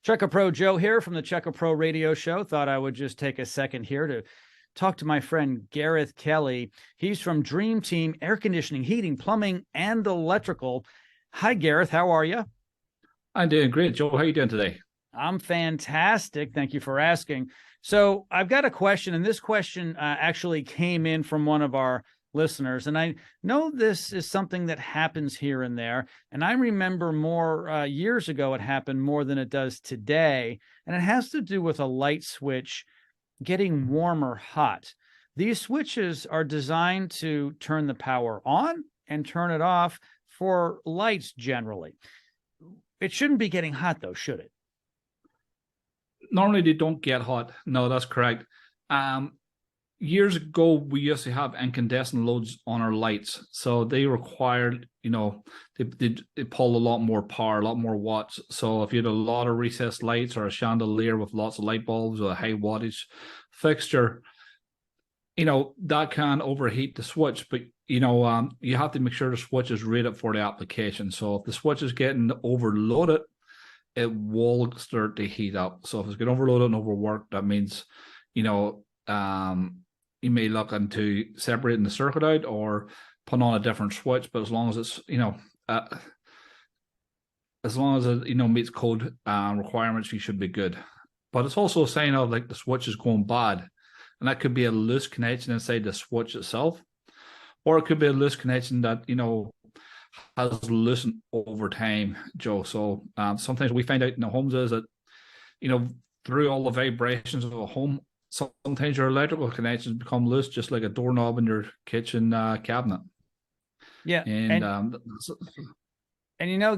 Checker Pro Joe here from the Checker Pro Radio Show. Thought I would just take a second here to talk to my friend Gareth Kelly. He's from Dream Team Air Conditioning, Heating, Plumbing, and Electrical. Hi, Gareth. How are you? I'm doing great, Joe. How are you doing today? I'm fantastic. Thank you for asking. So I've got a question, and this question actually came in from one of our listeners. And I know this is something that happens here and there. And I remember more years ago, it happened more than it does today. And it has to do with a light switch getting warm or hot. These switches are designed to turn the power on and turn it off for lights generally. It shouldn't be getting hot, though, should it? Normally, they don't get hot. No, that's correct. Years ago, we used to have incandescent loads on our lights. So they required, they pull a lot more power, a lot more watts. So if you had a lot of recessed lights or a chandelier with lots of light bulbs or a high wattage fixture, that can overheat the switch. But, you have to make sure the switch is rated for the application. So if the switch is getting overloaded, it will start to heat up. So if it's getting overloaded and overworked, that means, you may look into separating the circuit out or putting on a different switch. But as long as it's, as long as it, meets code requirements, you should be good. But it's also a sign of like the switch is going bad. And that could be a loose connection inside the switch itself. Or it could be a loose connection that, has loosened over time, Joe. So sometimes we find out in the homes is that, through all the vibrations of a home, sometimes your electrical connections become loose, just like a doorknob in your kitchen cabinet. Yeah. And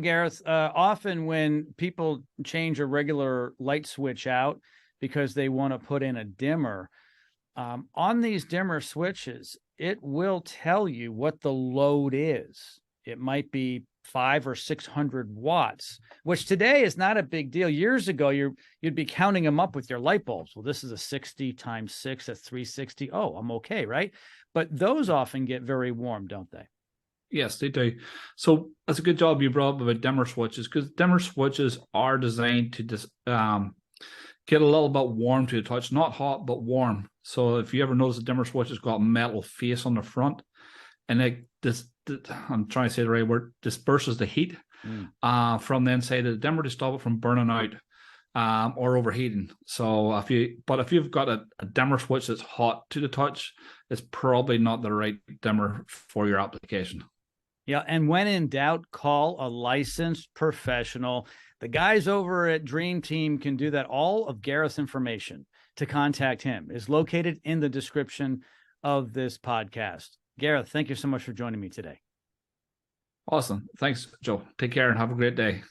Gareth, often when people change a regular light switch out because they want to put in a dimmer, on these dimmer switches, it will tell you what the load is. It might be 500 or 600 watts, which today is not a big deal. Years ago, you'd be counting them up with your light bulbs. Well, this is a 60 times 6, that's 360. Oh, I'm okay, right? But those often get very warm, don't they? Yes, they do. So that's a good job you brought up about dimmer switches, because dimmer switches are designed to just get a little bit warm to the touch, not hot, but warm. So if you ever notice the dimmer switch has got a metal face on the front, and I'm trying to say the right word, disperses the heat from the inside of the dimmer to stop it from burning out or overheating. So if you've got a dimmer switch that's hot to the touch, it's probably not the right dimmer for your application. Yeah, and when in doubt, call a licensed professional. The guys over at Dream Team can do that. All of Gareth's information to contact him is located in the description of this podcast. Gareth, thank you so much for joining me today. Awesome. Thanks, Joe. Take care and have a great day.